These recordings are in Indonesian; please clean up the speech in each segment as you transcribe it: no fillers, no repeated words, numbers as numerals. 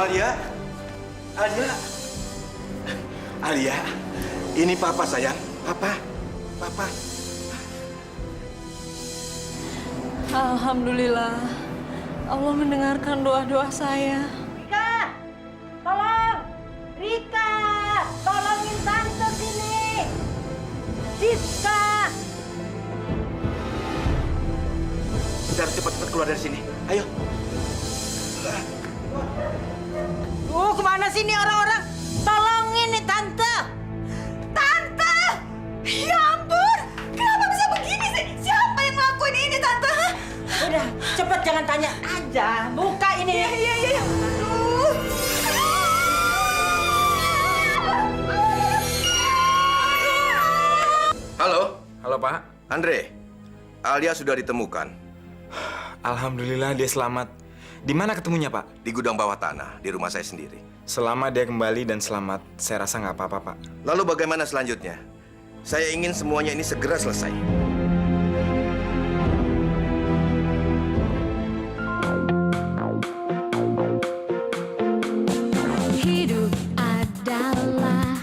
Alia, Alia, Alia, ini Papa sayang, Papa. Alhamdulillah, Allah mendengarkan doa-doa saya. Rika, tolong! Rika, tolongin tante sini! Rika! Kita harus cepat-cepat keluar dari sini. Ayo. Kemana sih ini orang-orang? Tolongin nih tante! Tante! Ya ampun! Kenapa bisa begini sih? Siapa yang ngelakuin ini tante? Udah, cepet jangan tanya aja. Buka ini. Iya. Aduh. Halo Pak. Andre, Alia sudah ditemukan. Alhamdulillah dia selamat. Di mana ketemunya, Pak? Di gudang bawah tanah, di rumah saya sendiri. Selama dia kembali dan selamat, saya rasa nggak apa-apa, Pak. Lalu bagaimana selanjutnya? Saya ingin semuanya ini segera selesai. Hidup adalah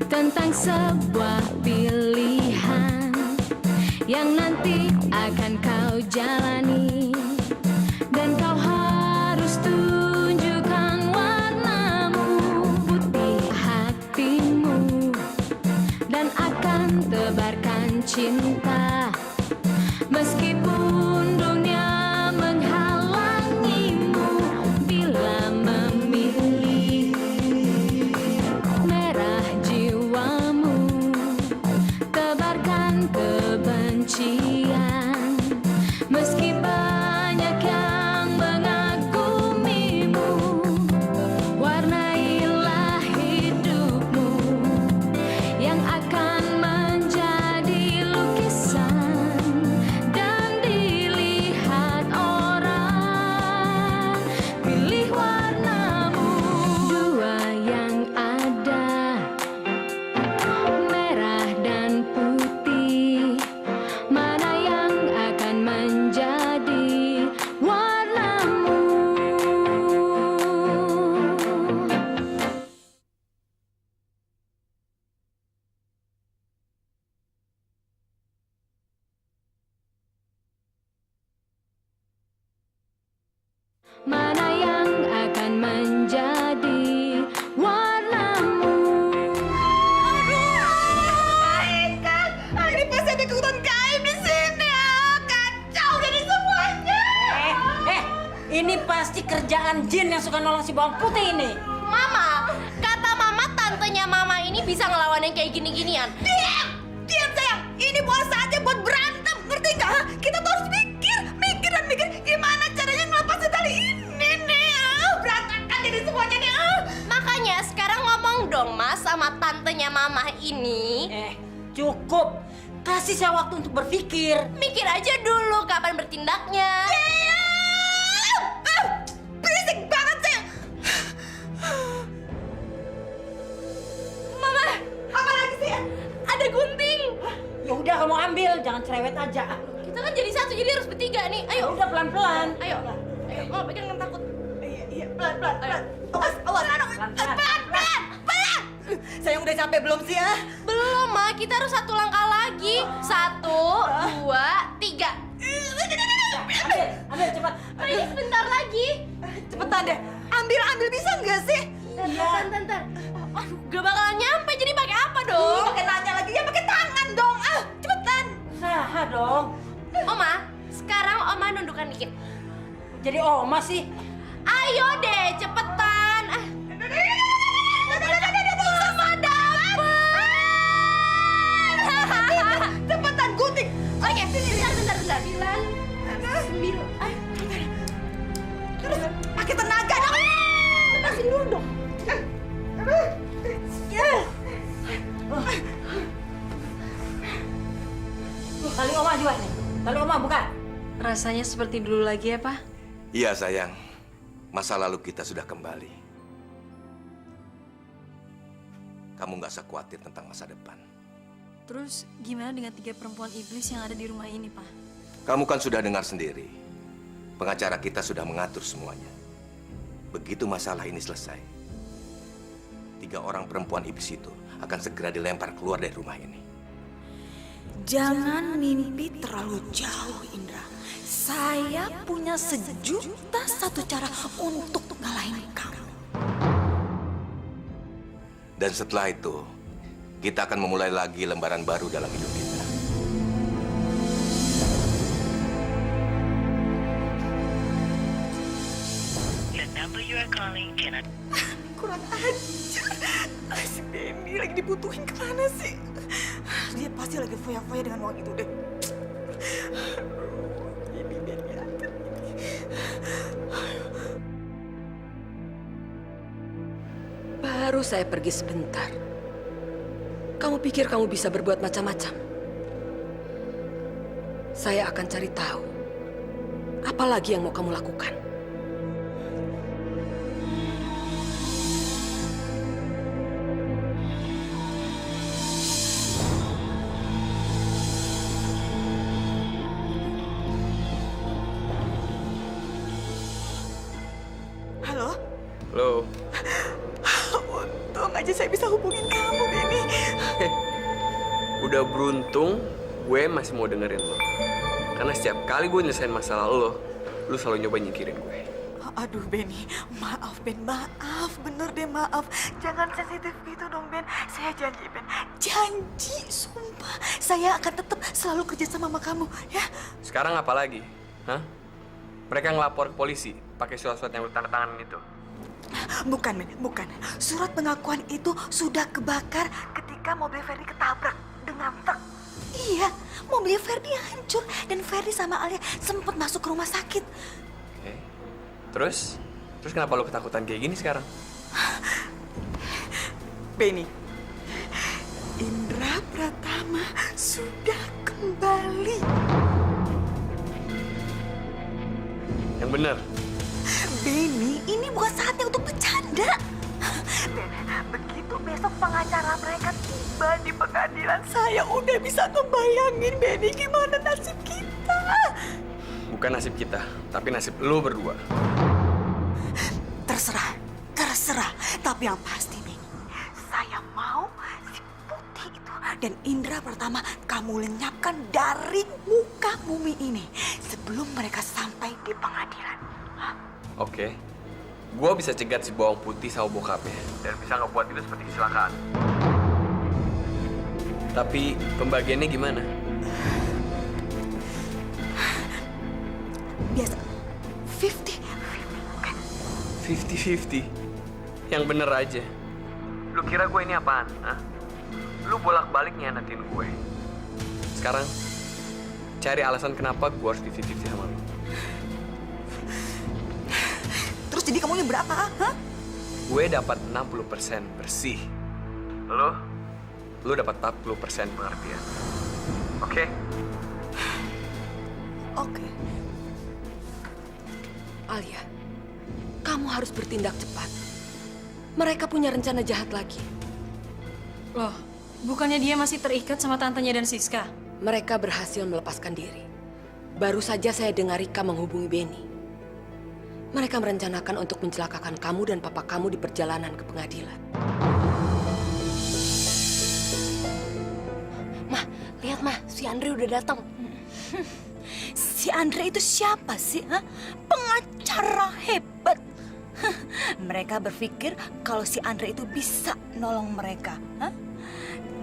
tentang sebuah pilihan yang nanti akan kau jalani. Dan kau harus tunjukkan warnamu, putih hatimu, dan akan tebarkan cinta. Meskipun dunia menghalangimu, bila memilih merah jiwamu, tebarkan kebencian. Meski banyak yang mengagumimu, warnailah hidupmu yang akan menjadi lukisan dan dilihat orang. Pilih warnamu, dua yang ada, merah dan putih. Mana yang akan menjadi warnamu? Mana yang akan menjadi warnamu? Rika, ini pasti ada kekuatan gaib di sini. Kacau jadi semuanya. Ini pasti kerjaan jin yang suka nolong si bawang putih ini. Mama, kata mama tantenya mama ini bisa ngelawan yang kayak gini-ginian. Diam sayang. Ini buat saatnya buat berantem, ngerti nggak? Kita tuh harus mikir dan mikir gimana caranya ngelepasin tali ini nih. Berantakan jadi semuanya nih. Makanya sekarang ngomong dong mas sama tantenya mama ini. Cukup. Kasih saya waktu untuk berpikir. Mikir aja dulu kapan bertindaknya. Berisik banget sayang. Mama, Apa lagi sih? ada gunting. Ya udah kamu ambil, jangan cerewet aja. Kita kan jadi satu, jadi harus bertiga nih. Ayo, Udah pelan-pelan. ayo. Mama pegang yang takut. Iya, pelan-pelan. Awas. Pelan. Sayang udah sampai belum sih ya? Belum, Ma. Kita harus satu langkah lagi. 1, 2, 3. Ambil cepat. Ma, ini sebentar lagi. Cepetan deh. Ambil bisa nggak sih? Bentar. Aduh, gak bakalan nyampe. Jadi pakai apa dong? Pakai nanya lagi ya, pakai tangan dong. Cepetan. Saha dong. Oma, sekarang Oma nundukkan dikit. Jadi oma sih. Ayo deh, cepetan. Sama dapet. Cepetan gunting. Oke, bentar. 9, 9. Terus pakai tenaga dong. Lepasin dulu dong. Tali oma juga nih. Tali oma buka. Rasanya seperti dulu lagi ya, Pak? Iya sayang, masa lalu kita sudah kembali. Kamu nggak usah khawatir tentang masa depan. Terus gimana dengan 3 perempuan iblis yang ada di rumah ini, Pak? Kamu kan sudah dengar sendiri. Pengacara kita sudah mengatur semuanya. begitu masalah ini selesai, 3 orang perempuan iblis itu akan segera dilempar keluar dari rumah ini. Jangan mimpi terlalu jauh, Indra. Saya punya 1.000.000 cara untuk ngalahin kamu. Dan setelah itu, kita akan memulai lagi lembaran baru dalam hidup kita. The number you are calling cannot. Kurang ajar. Si Benny lagi dibutuhin kemana sih? Dia pasti lagi foya-foya dengan uang itu deh. Ini Benny ada. Baru saya pergi sebentar. Kamu pikir kamu bisa berbuat macam-macam? Saya akan cari tahu. Apa lagi yang mau kamu lakukan? Halo? Lo, Untung aja saya bisa hubungin kamu, Benny. Udah beruntung gue masih mau dengerin lo. Karena setiap kali gue nyelesain masalah lo selalu nyoba nyingkirin gue. Aduh, Benny. Maaf, Ben. Maaf. Bener deh, maaf. Jangan sensitif gitu dong, Ben. Saya janji, Ben. Janji, sumpah. Saya akan tetap selalu kerja sama kamu, ya? Sekarang apa lagi? Hah? Mereka ngelapor ke polisi pakai surat-surat yang lo tanda tangan itu. Bukan, Ben. Bukan. Surat pengakuan itu sudah kebakar ketika mobil Ferdi ketabrak dengan truk. Iya, mobil Ferdi hancur dan Ferdi sama Alia sempat masuk ke rumah sakit. Oke. Terus kenapa lo ketakutan kayak gini sekarang? Benny, Indra Pratama sudah kembali. Yang bener. Benny, ini bukan saatnya untuk bercanda. Ben, begitu besok pengacara mereka tiba di pengadilan, saya udah bisa ngebayangin, Benny, gimana nasib kita. Bukan nasib kita, tapi nasib lo berdua. Terserah. Tapi yang pasti, Benny, saya mau si Putih itu dan Indra pertama kamu lenyapkan dari muka bumi ini sebelum mereka sampai di pengadilan. Oke. Gue bisa cegat si bawang putih sama bokapnya dan bisa ngebuat itu seperti kecelakaan. Tapi pembagiannya gimana? Biasa 50-50, kan? 50-50. Yang bener aja. Lu kira gue ini apaan? Hah? Lu bolak-balik nyianatin gue. Sekarang, cari alasan kenapa gue harus 50-50 sama lu. Terus jadi kamu yang berapa, ha? Gue dapat 60% bersih. Lu dapat 40% pengertian. Oke? Oke. Alia, kamu harus bertindak cepat. Mereka punya rencana jahat lagi. Loh, bukannya dia masih terikat sama tantenya dan Siska? Mereka berhasil melepaskan diri. Baru saja saya dengar Rika menghubungi Benny. Mereka merencanakan untuk mencelakakan kamu dan papa kamu di perjalanan ke pengadilan. Mah, lihat mah, si Andre udah datang. Si Andre itu siapa sih, ha? Pengacara hebat. Mereka berpikir kalau si Andre itu bisa nolong mereka, ha?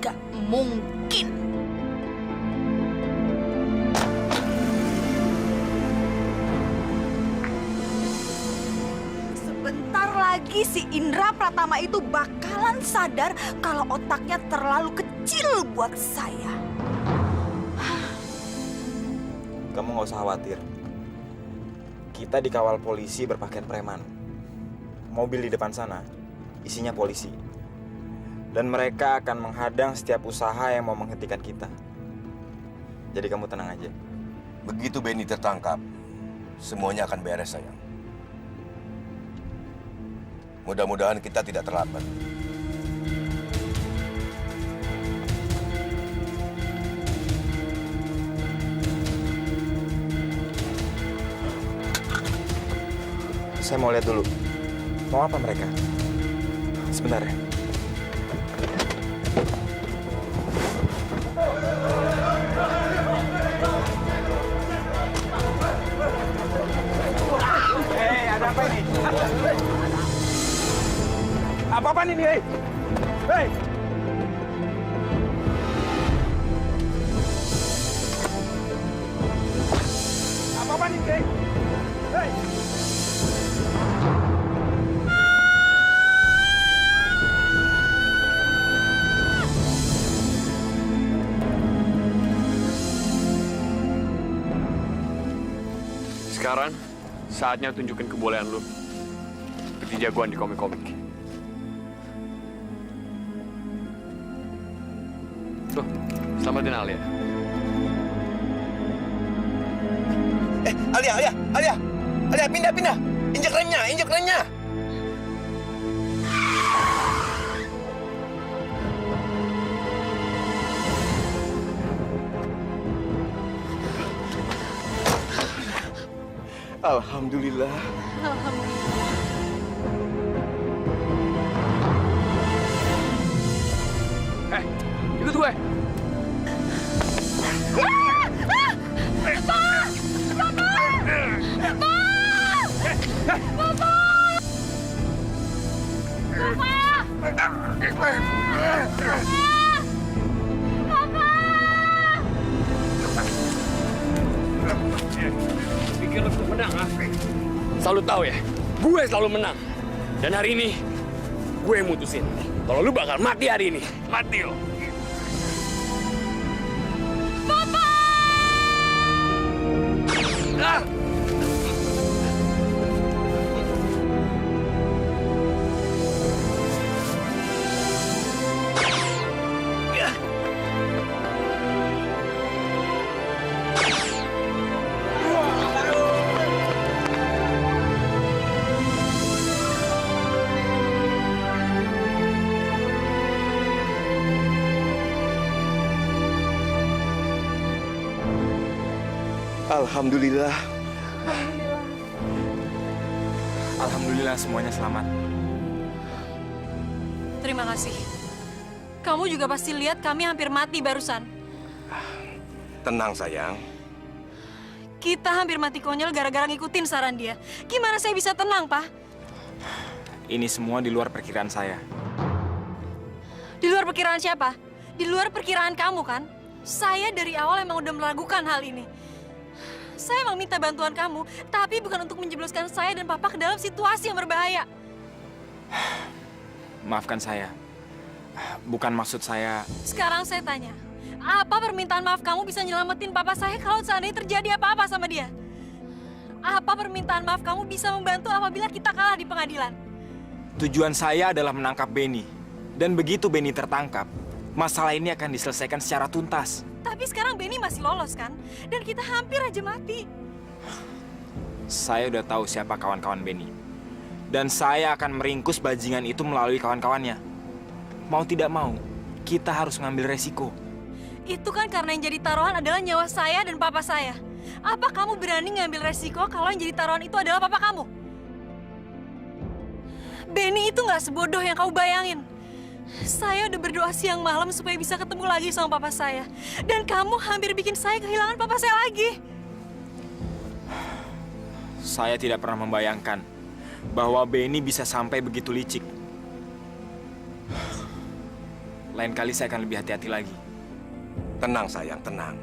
Gak mungkin. Sebentar lagi si Indra Pratama itu bakalan sadar kalau otaknya terlalu kecil buat saya. kamu nggak usah khawatir. Kita dikawal polisi berpakaian preman. Mobil di depan sana isinya polisi. Dan mereka akan menghadang setiap usaha yang mau menghentikan kita. Jadi kamu tenang aja. Begitu Benny tertangkap, semuanya akan beres, sayang. Mudah-mudahan kita tidak terlambat. Saya mau lihat dulu Mau apa mereka? Sebentar ya. Hei, ada apa ini? Apa-apaan ini, hei? Hei! Apa-apaan ini, hei? Hei! Sekarang, saatnya tunjukin kebolehan lu. Seperti jagoan di komik-komik. Tuh, selamatin Alia. Alia, pindah. Injek remnya. Alhamdulillah. Ikut gue. Pikir lu menang, ah? Selalu tahu ya, gue selalu menang. Dan hari ini, gue mutusin kalau lu bakal mati hari ini. Mati lo. Papa! Ah! Alhamdulillah. Alhamdulillah semuanya selamat. Terima kasih. Kamu juga pasti lihat kami hampir mati barusan. Tenang, sayang. Kita hampir mati konyol gara-gara ngikutin saran dia. Gimana saya bisa tenang, Pak? Ini semua di luar perkiraan saya. Di luar perkiraan siapa? Di luar perkiraan kamu, kan? Saya dari awal emang udah meragukan hal ini. Saya emang minta bantuan kamu, tapi bukan untuk menjebloskan saya dan Papa ke dalam situasi yang berbahaya. Maafkan saya. Bukan maksud saya... Sekarang saya tanya, apa permintaan maaf kamu bisa nyelamatin Papa saya kalau seandainya terjadi apa-apa sama dia? Apa permintaan maaf kamu bisa membantu apabila kita kalah di pengadilan? Tujuan saya adalah menangkap Benny. Dan begitu Benny tertangkap, masalah ini akan diselesaikan secara tuntas. Tapi sekarang Benny masih lolos, kan? Dan kita hampir aja mati. Saya udah tahu siapa kawan-kawan Benny. Dan saya akan meringkus bajingan itu melalui kawan-kawannya. Mau tidak mau, kita harus ngambil resiko. Itu kan karena yang jadi taruhan adalah nyawa saya dan Papa saya. Apa kamu berani ngambil resiko kalau yang jadi taruhan itu adalah Papa kamu? Benny itu nggak sebodoh yang kamu bayangin. Saya udah berdoa siang malam supaya bisa ketemu lagi sama Papa saya. Dan kamu hampir bikin saya kehilangan Papa saya lagi. Saya tidak pernah membayangkan bahwa Benny bisa sampai begitu licik. Lain kali saya akan lebih hati-hati lagi. Tenang, sayang, tenang.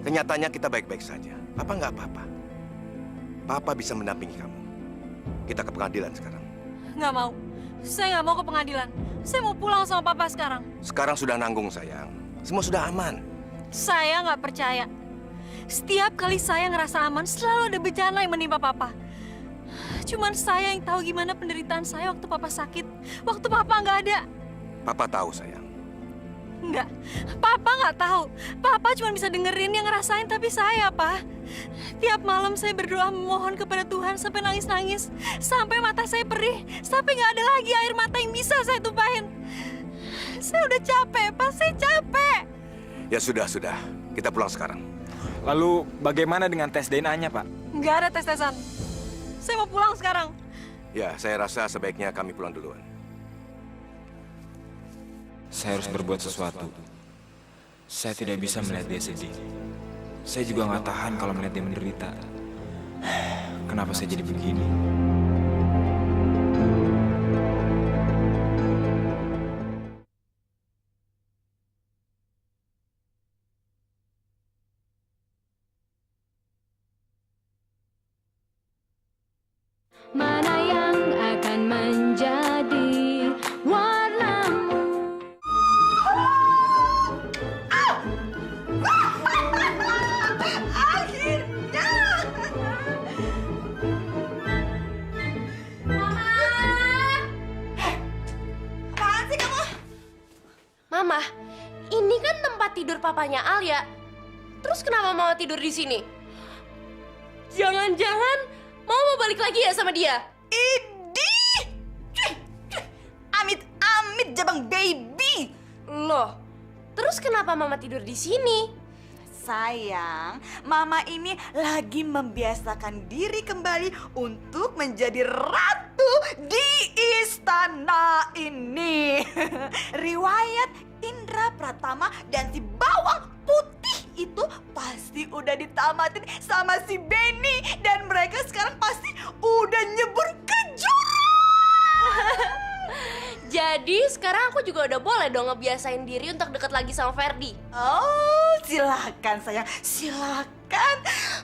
Kenyataannya kita baik-baik saja. Papa nggak apa-apa. Papa bisa mendampingi kamu. Kita ke pengadilan sekarang. Nggak mau. Saya nggak mau ke pengadilan. Saya mau pulang sama Papa sekarang. Sekarang sudah nanggung, sayang. Semua sudah aman. Saya nggak percaya. Setiap kali saya ngerasa aman, selalu ada bencana yang menimpa Papa. Cuman saya yang tahu gimana penderitaan saya waktu Papa sakit. Waktu Papa nggak ada. Papa tahu, sayang. Enggak, Papa nggak tahu. Papa cuma bisa dengerin yang ngerasain, tapi saya, Pak. Tiap malam saya berdoa memohon kepada Tuhan sampai nangis-nangis. Sampai mata saya perih, sampai nggak ada lagi air mata yang bisa saya tumpahin. Saya udah capek, Pak. Saya capek. Ya sudah. Kita pulang sekarang. Lalu bagaimana dengan tes DNA-nya, Pak? Nggak ada tes-tesan. Saya mau pulang sekarang. Ya, saya rasa sebaiknya kami pulang duluan. Saya harus berbuat sesuatu. Saya tidak bisa melihat dia sedih. Saya juga nggak tahan kalau melihat dia menderita. Kenapa saya jadi begini? Mana yang akan menjadi warnamu? Apaan sih kamu? Mama, ini kan tempat tidur papanya Alia. Terus kenapa Mama tidur di sini? Jangan-jangan Mama mau balik lagi ya sama dia? Idih! Amit-amit jabang baby! Loh, terus kenapa Mama tidur di sini? Sayang, Mama ini lagi membiasakan diri kembali untuk menjadi ratu di istana ini. Riwayat Indra Pratama dan si bawang putih itu pasti udah ditamatin sama si Benny. Dan mereka sekarang pasti udah nyebur ke jurang. Jadi sekarang aku juga udah boleh dong ngebiasain diri untuk deket lagi sama Ferdi. Oh, silakan sayang, silakan.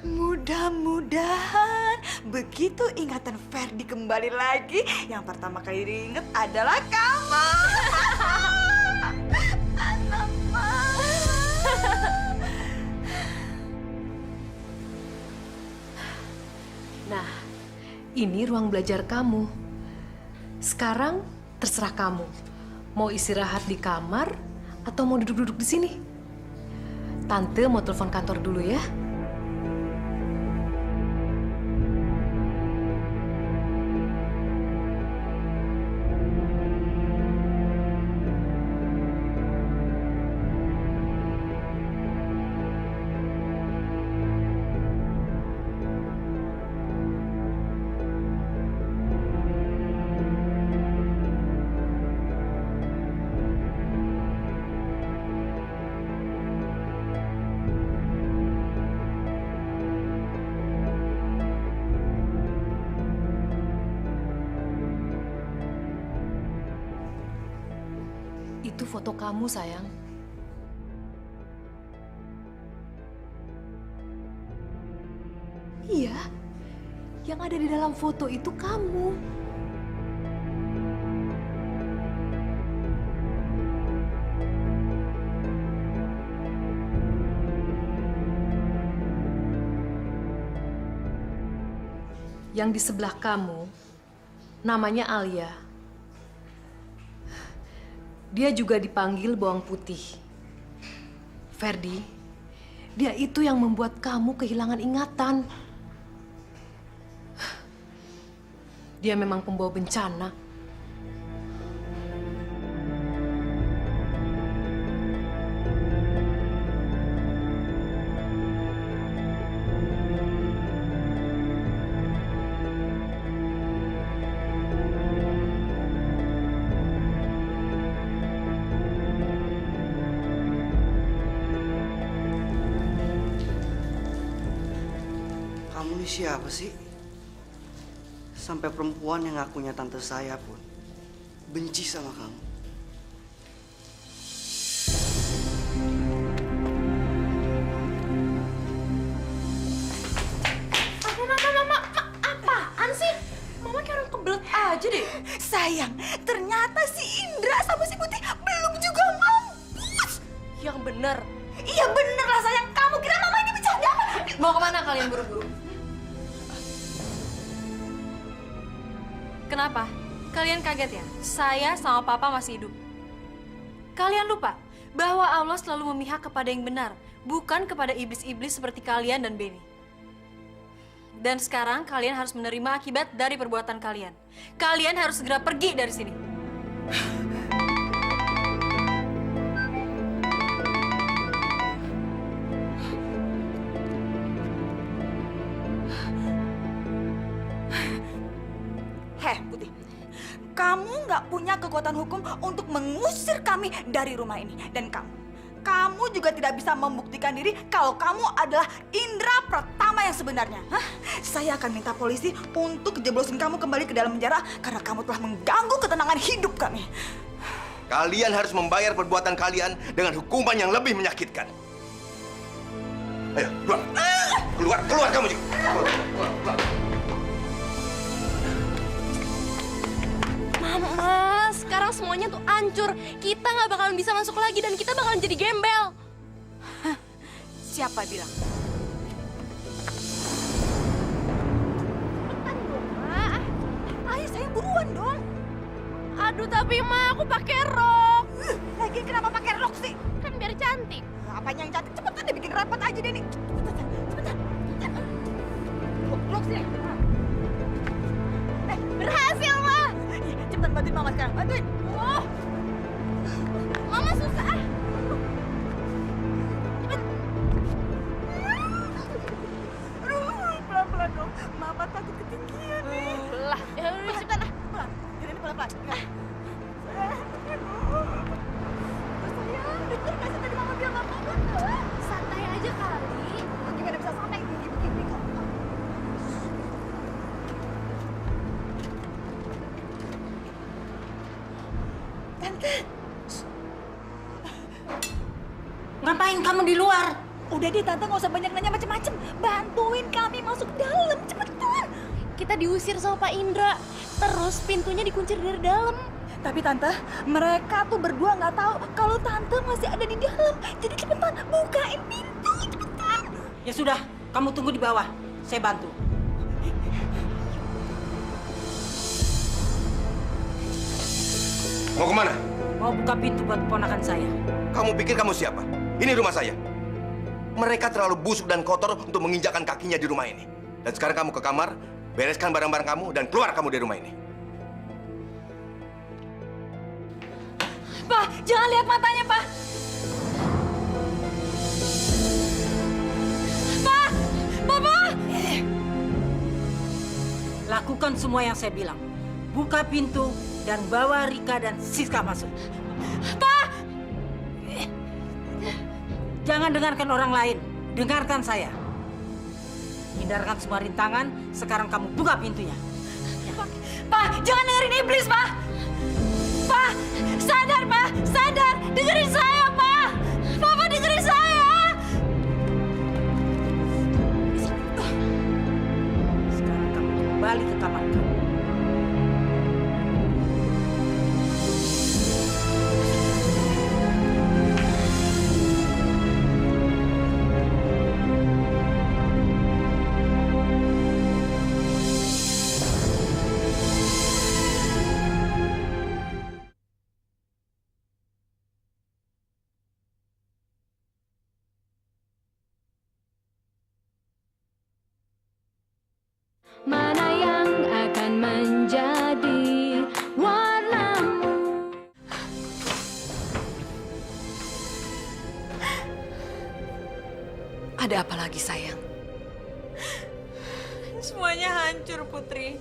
Mudah-mudahan begitu ingatan Ferdi kembali lagi, yang pertama kali diingat adalah kamu. Anak Nah, ini ruang belajar kamu. Sekarang terserah kamu. Mau istirahat di kamar atau mau duduk-duduk di sini? Tante mau telepon kantor dulu ya. Itu foto kamu, sayang. Iya, yang ada di dalam foto itu kamu. Yang di sebelah kamu, namanya Alia. Dia juga dipanggil bawang putih. Ferdi, dia itu yang membuat kamu kehilangan ingatan. Dia memang pembawa bencana. Kamu ini siapa sih? Sampai perempuan yang ngakunya tante saya pun benci sama kamu. Mama, apaan sih? Mama kayak orang kebelet aja deh. Sayang, ternyata si Indra sama si Putih belum juga mampus. Yang bener. Iya bener lah sayang, kamu kira Mama ini bercanda? Mau kemana kalian buru-buru? Kenapa? Kalian kaget ya? Saya sama Papa masih hidup. Kalian lupa bahwa Allah selalu memihak kepada yang benar, bukan kepada iblis-iblis seperti kalian dan Benny. Dan sekarang kalian harus menerima akibat dari perbuatan kalian. Kalian harus segera pergi dari sini. Heh, kamu nggak punya kekuatan hukum untuk mengusir kami dari rumah ini. Dan kamu juga tidak bisa membuktikan diri kalau kamu adalah Indra Pratama yang sebenarnya. Hah? Saya akan minta polisi untuk jeblosin kamu kembali ke dalam penjara karena kamu telah mengganggu ketenangan hidup kami. Kalian harus membayar perbuatan kalian dengan hukuman yang lebih menyakitkan. Ayo, keluar. Keluar kamu juga. Keluar. Mama, sekarang semuanya tuh hancur. Kita nggak bakalan bisa masuk lagi dan kita bakalan jadi gembel. Siapa bilang? Ayo saya buruan dong. Aduh, tapi Ma, aku pakai rok. Lagi kenapa pakai rok sih? Kan biar cantik. Apanya yang cantik? Cepetan deh, bikin repot aja deh nih. Cepetan. Rok sini. Berhasil, Ma. Cepetan bantuin Mama sekarang, bantuin. Oh. Mama susah. Cepet. Aduh, pelan-pelan dong. Mama takut ketinggian nih. Lah, ya udah cepetan lah. Pelan. Ini pelan-pelan. Sayang, bener gak sih tadi Mama bilang gak apa-apa? Santai aja kali. Gimana bisa sampai begini kok? Tante. Ngapain kamu di luar? Udah deh Tante, gak usah banyak nanya macem-macem. Bantuin kami masuk dalam, cepetan. Kita diusir sama Pak Indra. Terus pintunya dikunci dari dalam. Tapi Tante, mereka tuh berdua nggak tahu kalau Tante masih ada di dalam. Jadi cepetan, bukain pintu, cepetan. Ya sudah, kamu tunggu di bawah. Saya bantu. Mau kemana? Mau buka pintu buat ponakan saya. Kamu pikir kamu siapa? Ini rumah saya. Mereka terlalu busuk dan kotor untuk menginjakkan kakinya di rumah ini. Dan sekarang kamu ke kamar, bereskan barang-barang kamu, dan keluar kamu dari rumah ini. Pak, jangan lihat matanya, Pak. Pak! Papa! Lakukan semua yang saya bilang. Buka pintu dan bawa Rika dan Siska masuk. Pak! Jangan dengarkan orang lain. Dengarkan saya. Hindarkan semua rintangan. Sekarang kamu buka pintunya. Pak, jangan dengerin iblis, Pak! Pak, sadar, Pak! Sadar! Dengerin saya, Pak! Papa, dengerin saya! Sekarang kamu kembali ke kamar kamu. Mana yang akan menjadi warnamu? Ada apa lagi, sayang? Semuanya hancur, Putri.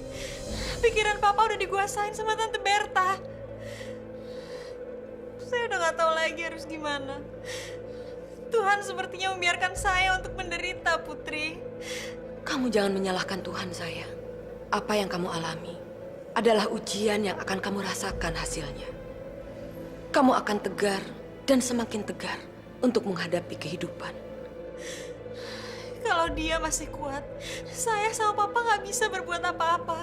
Pikiran Papa udah dikuasain sama Tante Berta. Saya udah gak tahu lagi harus gimana. Tuhan sepertinya membiarkan saya untuk menderita, Putri. Kamu jangan menyalahkan Tuhan, sayang. Apa yang kamu alami adalah ujian yang akan kamu rasakan hasilnya. Kamu akan tegar dan semakin tegar untuk menghadapi kehidupan. Kalau dia masih kuat, saya sama Papa nggak bisa berbuat apa-apa.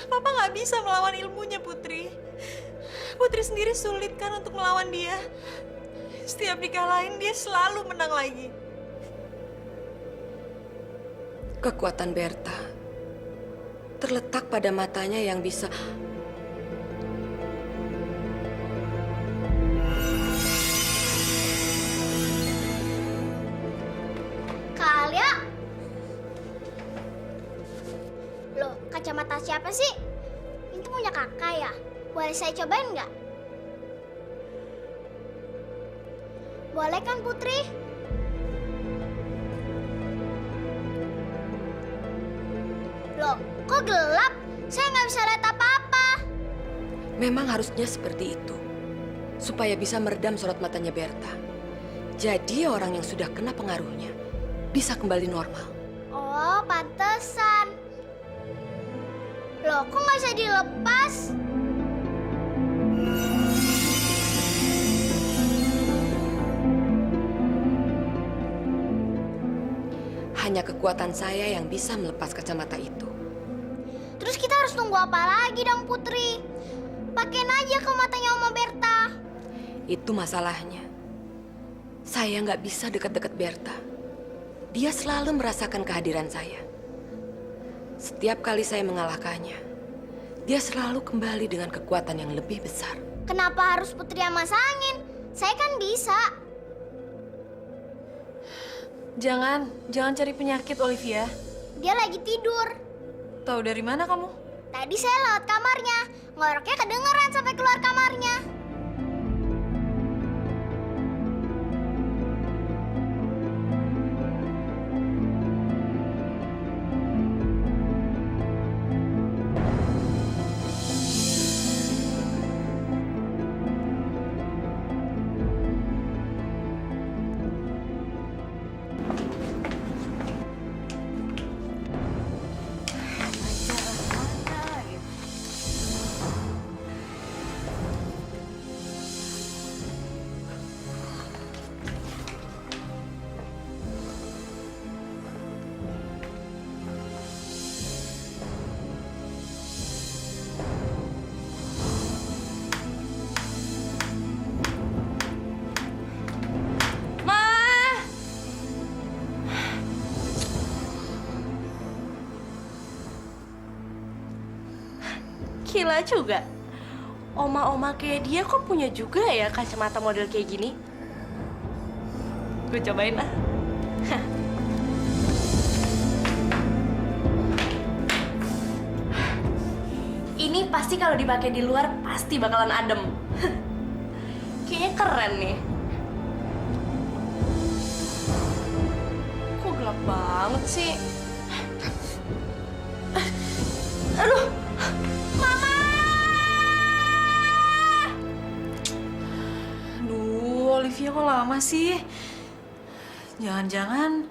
Papa nggak bisa melawan ilmunya, Putri. Putri sendiri sulit kan untuk melawan dia. Setiap dikalahin dia selalu menang lagi. Kekuatan Berta terletak pada matanya yang bisa... Kak Alia? Loh, kacamata siapa sih? Itu punya kakak ya? Boleh saya cobain nggak? Boleh kan, Putri? Loh, kok gelap? Saya nggak bisa lihat apa-apa. Memang harusnya seperti itu, supaya bisa meredam sorot matanya Berta. Jadi orang yang sudah kena pengaruhnya bisa kembali normal. Oh, pantesan. Loh, kok nggak bisa dilepas? Hanya kekuatan saya yang bisa melepas kacamata itu. Terus kita harus tunggu apa lagi dong, Putri? Pakein aja ke matanya Oma Berta. Itu masalahnya. Saya nggak bisa dekat-dekat Berta. Dia selalu merasakan kehadiran saya. Setiap kali saya mengalahkannya, dia selalu kembali dengan kekuatan yang lebih besar. Kenapa harus Putri yang masangin? Saya kan bisa. Jangan cari penyakit, Olivia. Dia lagi tidur. Tahu dari mana kamu? Tadi saya lewat kamarnya. Ngoroknya kedengeran sampai keluar kamarnya. Gila juga. Oma-oma kayak dia kok punya juga ya kacamata model kayak gini? Gue cobain lah. Ini pasti kalau dipakai di luar pasti bakalan adem. Kayaknya keren nih. Kok gelap banget sih? Aduh. Olivia kok lama sih? Jangan-jangan...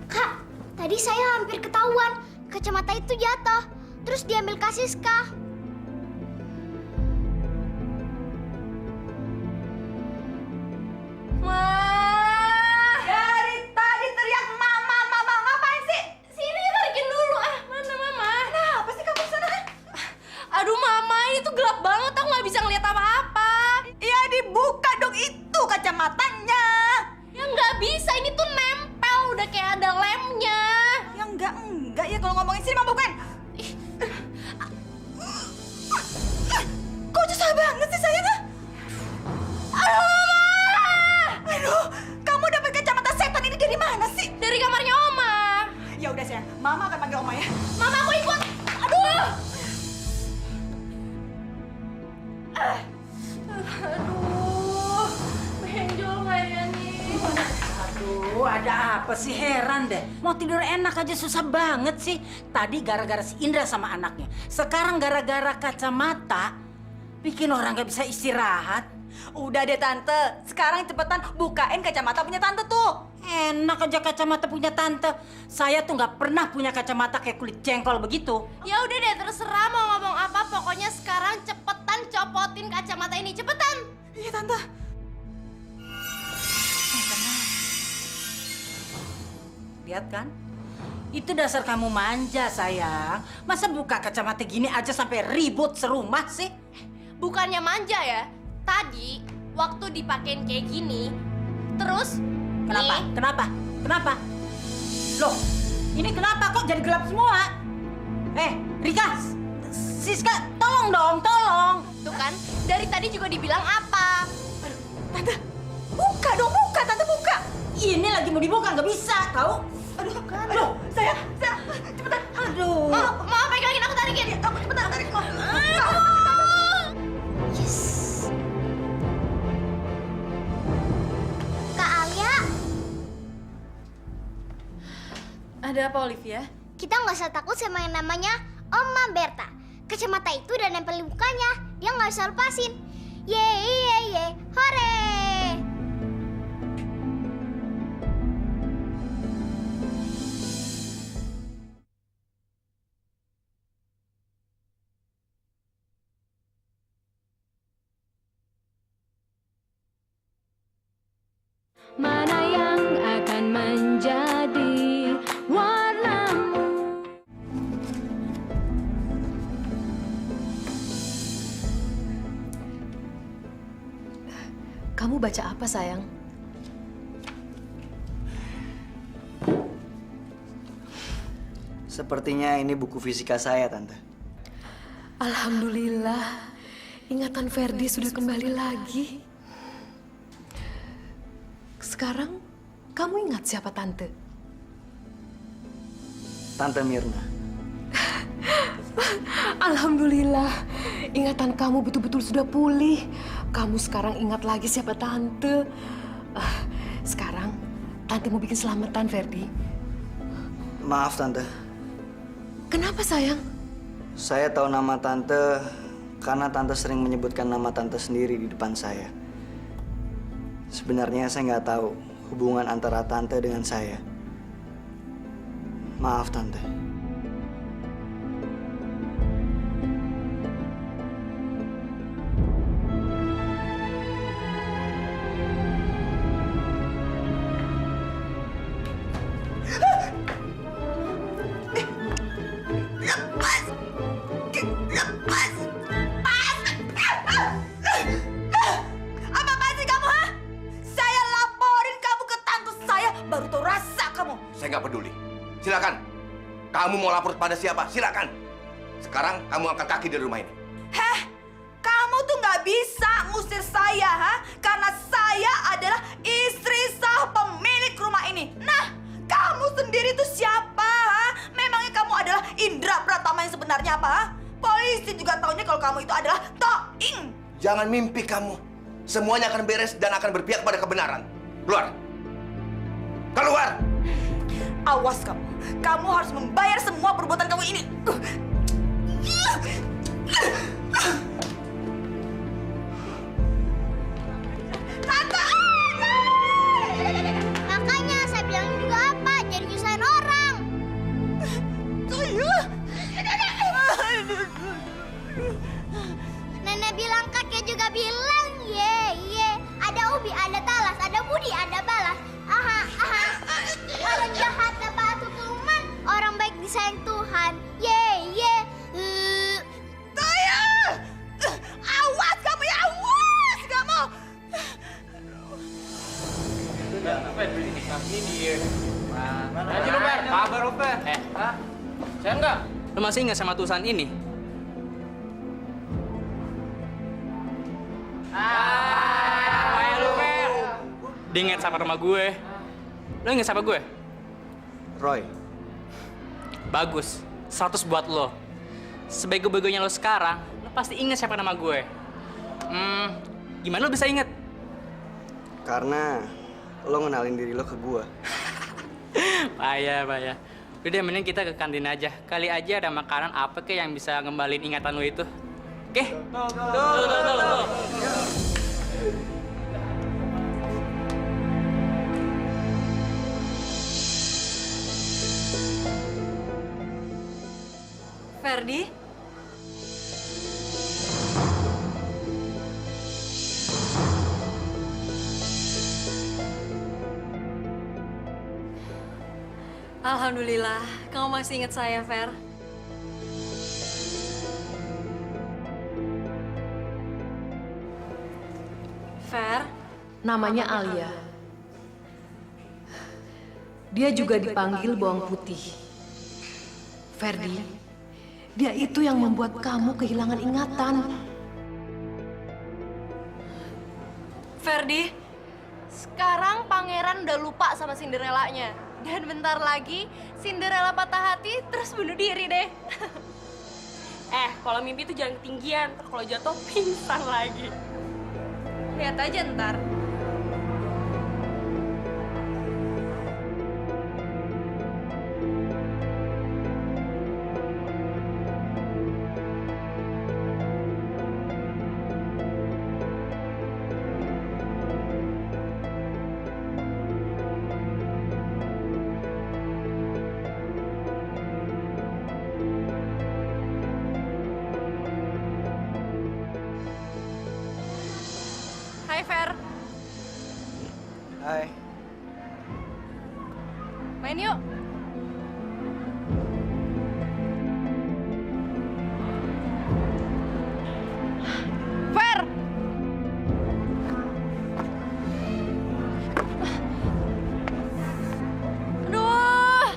Kak, tadi saya hampir ketahuan. Kacamata itu jatuh. Terus diambil Kak Siska. Dari tadi teriak mama. Ngapain sih? Sini balikin dulu. Mana mama? Kenapa sih kamu sana? Aduh mama, ini tuh gelap banget. Aku nggak bisa ngeliat apa-apa. Ya dibuka dong itu kacamatanya. Ya nggak bisa, ini tuh nempel. Udah kayak ada lemnya. Ya enggak ya kalau ngomongin sini mah bukan. Kok susah banget sih sayang? Aduh, kamu dapat kacamata setan ini dari mana sih? Dari kamarnya Oma. Ya udah sayang, Mama akan panggil Oma ya. Mama aku ikut. Aduh. Aduh, benjol nggak ya nih? Aduh, ada apa sih? Heran deh. Mau tidur enak aja susah banget sih. Tadi gara-gara si Indra sama anaknya. Sekarang gara-gara kacamata, bikin orang gak bisa istirahat. Udah deh Tante, sekarang cepetan bukain kacamata punya Tante tuh. Enak aja kacamata punya Tante. Saya tuh gak pernah punya kacamata kayak kulit jengkol begitu. Ya udah deh, terserah mau ngomong apa. Pokoknya sekarang cepetan copotin kacamata ini, cepetan. Iya Tante. Lihat kan? Itu dasar kamu manja, sayang. Masa buka kacamata gini aja sampai ribut serumah sih? Bukannya manja ya. Tadi waktu dipakein kayak gini, terus Kenapa? nih, Kenapa? Loh, ini kenapa kok jadi gelap semua? Rika, Siska, tolong dong, tolong. tuh kan, dari tadi juga dibilang apa? Tante, buka dong, buka Tante, buka. Ini lagi mau dibuka, nggak bisa, tahu? Aduh, sayang, cepetan. Aduh. Mau pegangin, aku tarikin. Kamu cepetan tarik. Yes. Kak Alia, Ada apa, Olivia? kita nggak usah takut sama yang namanya Oma Berta. kacamata itu udah nempel di mukanya. Dia nggak bisa lepasin. Ye, hore! Mana yang akan menjadi warnamu? Kamu baca apa, sayang? Sepertinya ini buku fisika saya, Tante. Alhamdulillah, ingatan Ferdi sudah kembali lagi. Sekarang, kamu ingat siapa Tante? Tante Mirna. Alhamdulillah, ingatan kamu betul-betul sudah pulih. Kamu sekarang ingat lagi siapa Tante. Sekarang, Tante mau bikin selamatan, Ferdi. Maaf, Tante. Kenapa, sayang? Saya tahu nama Tante karena Tante sering menyebutkan nama Tante sendiri di depan saya. Sebenarnya saya nggak tahu hubungan antara Tante dengan saya. Maaf, Tante. Saya nggak peduli. Silakan. Kamu mau lapor pada siapa? Silakan. Sekarang kamu angkat kaki dari rumah ini. Heh, kamu tuh nggak bisa ngusir saya, ha? Karena saya adalah istri sah pemilik rumah ini. Nah, kamu sendiri tuh siapa, ha? Memangnya kamu adalah Indra Pratama yang sebenarnya apa, ha? Polisi juga taunya kalau kamu itu adalah Toing. Jangan mimpi kamu. Semuanya akan beres dan akan berpihak pada kebenaran. Keluar. Keluar! Awas kamu. Kamu harus membayar semua perbuatan kamu ini. Tante! Makanya saya bilang juga apa, jadi nyusahin orang. Nenek bilang, kakek juga bilang, ye. Ada Ubi, ada Talas, ada Budi, ada Balas. Aha. Orang jahat dapat hukuman, orang baik disayang Tuhan. Ye. Saya! Awas kamu ya, awas kamu! Aji lu, Fer. Kabar lu, Fer. Saya enggak. Lu masih ingat sama tulisan ini? Kayak lu, Fer. Dia ingat sama rumah gue. Lu ingat sama gue? Roy. Bagus. 100 buat lo. Sebego-begonya lo sekarang, lo pasti ingat siapa nama gue. Gimana lo bisa ingat? Karena lo ngenalin diri lo ke gua. Payah. Udah deh, mending kita ke kantin aja. Kali aja ada makanan apa ke yang bisa ngembalin ingatan lo itu. Oke? Tuh. Ferdi? Alhamdulillah, kamu masih ingat saya, Fer. Fer? Namanya Alia. Dia juga dipanggil bawang putih. Ferdi, dia itu yang membuat kamu kehilangan ingatan. Ferdi, sekarang pangeran udah lupa sama Cinderella-nya. Dan bentar lagi Cinderella patah hati terus bunuh diri deh. Kalau mimpi itu jangan ketinggian, ntar kalau jatuh pingsan lagi. Lihat aja ntar. Main yuk. Fer! Aduh!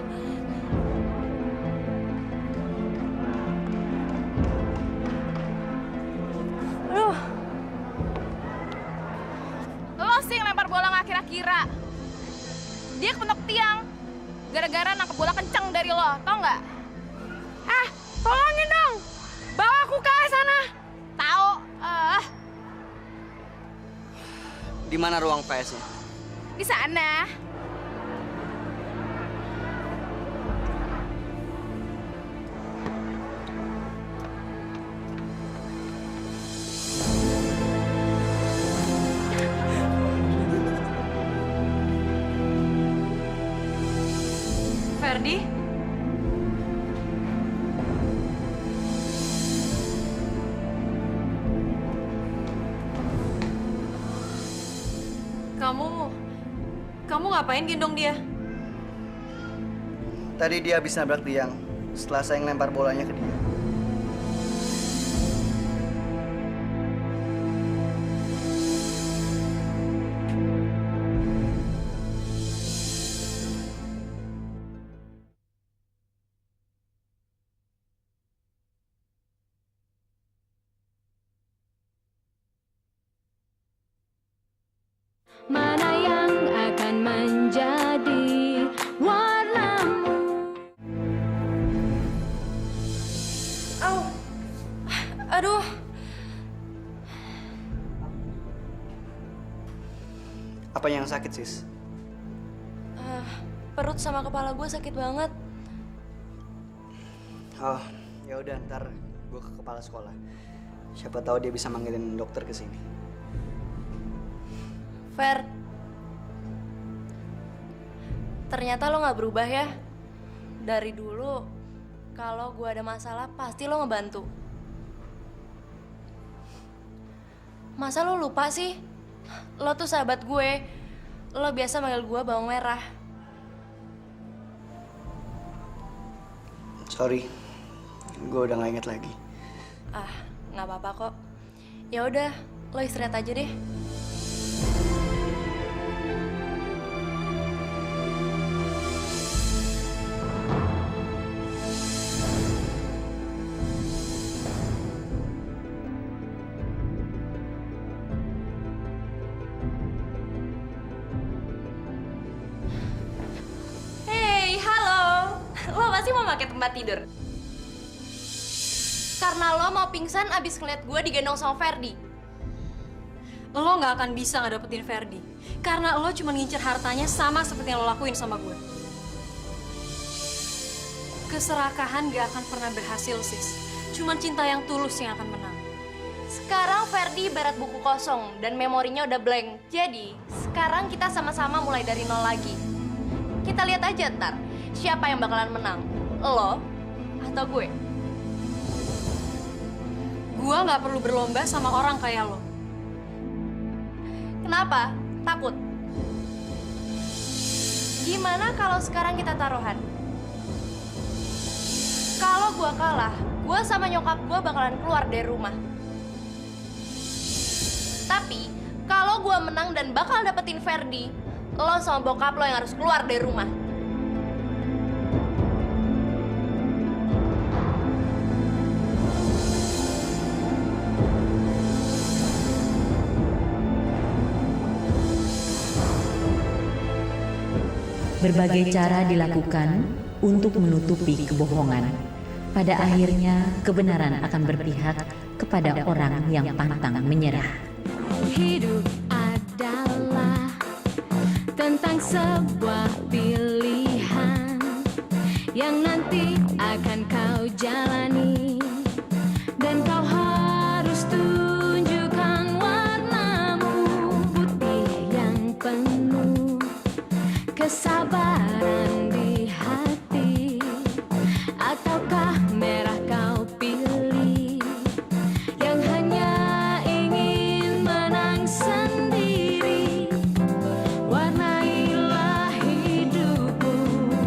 Aduh. Lo sih yang lempar bola nggak kira-kira. Dia kepentok tiang. Gara-gara nangkep bola kenceng dari lo, tau nggak? Tolongin dong! Bawa aku ke sana! Tahu? Di mana ruang PS-nya? Di sana. Ferdi? Kamu ngapain gendong dia? Tadi dia habis nabrak tiang setelah saya ngelempar bolanya ke dia. Mana yang akan menjadi warnamu? Aduh. Apa yang sakit, sis? Perut sama kepala gue sakit banget. Oh, ya udah ntar gue ke kepala sekolah. Siapa tahu dia bisa manggilin dokter ke sini. Fer, ternyata lo gak berubah ya. Dari dulu, kalau gue ada masalah, pasti lo ngebantu. Masa lo lupa sih? Lo tuh sahabat gue. Lo biasa manggil gue bawang merah. Sorry, gue udah gak inget lagi. Gak apa-apa kok. Ya udah, lo istirahat aja deh. Pakai tempat tidur. Karena lo mau pingsan abis ngeliat gue digendong sama Ferdi. Lo nggak akan bisa ngedapetin Ferdi. Karena lo cuma ngincer hartanya sama seperti yang lo lakuin sama gue. Keserakahan gak akan pernah berhasil, sis. Cuman cinta yang tulus yang akan menang. Sekarang Ferdi ibarat buku kosong dan memorinya udah blank. Jadi, sekarang kita sama-sama mulai dari nol lagi. Kita lihat aja ntar, siapa yang bakalan menang. Lo atau gue? Gue nggak perlu berlomba sama orang kayak lo. Kenapa? Takut? Gimana kalau sekarang kita taruhan? Kalau gue kalah, gue sama nyokap gue bakalan keluar dari rumah. Tapi, kalau gue menang dan bakal dapetin Ferdi, lo sama bokap lo yang harus keluar dari rumah. Berbagai cara dilakukan untuk menutupi kebohongan. Pada akhirnya, kebenaran akan berpihak kepada orang yang pantang menyerah. Hidup adalah tentang sebuah pilihan yang nanti akan kau jalani, dan kau harus tunjukkan warnamu, putih yang penuh kesabaran di hati, ataukah merah kau pilih yang hanya ingin menang sendiri. Warnailah hidupmu